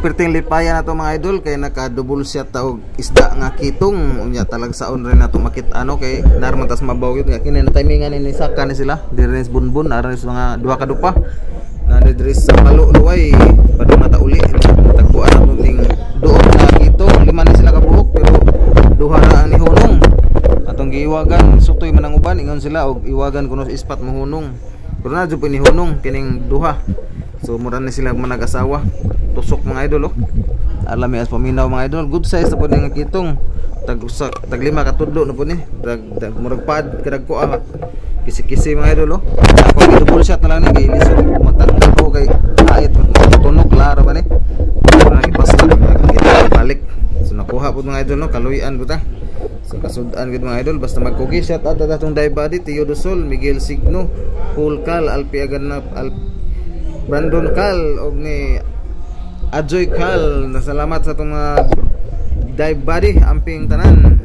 perting lipaya na to mga idol kay naka-double shot ta og isda nga kitong unya talagsaon rin na to makit ano kay narmantas mabaw gyud nga kini na timingan ni saka ni sila diri sa bunbun aron sa mga duha ka dupa na diri sa maluluway padung mata uli tagpuan nato ning duot na kitong lima ni sila ka buhok pero duha na ang nihunong atong giiwagan sutoy man ang uban ingon sila og iwagan kuno sa ispat mohunong pero na jud nihunong kining duha so mura na sila manag-asawa tusok mga idol oh. Alami as paminaw mga idol good size na po nga kitong tag lima katudlo na po ni murag pad kadag ko kisi-kisi mga idol oh. Ako double shot na lang ni gilisod matang ko kay ait tunok klaro ba ni para ipasta kita balik so nakuha po mga idol no kaluyan buta so kasudan gid mga idol basta magkugi shot at atong dive body Tio Dosol Miguel Signo Paul Cal Alpi Aganap Brandon Cal og ni Ajoy Cal, nasalamat sa itong mga dive body, amping tanan.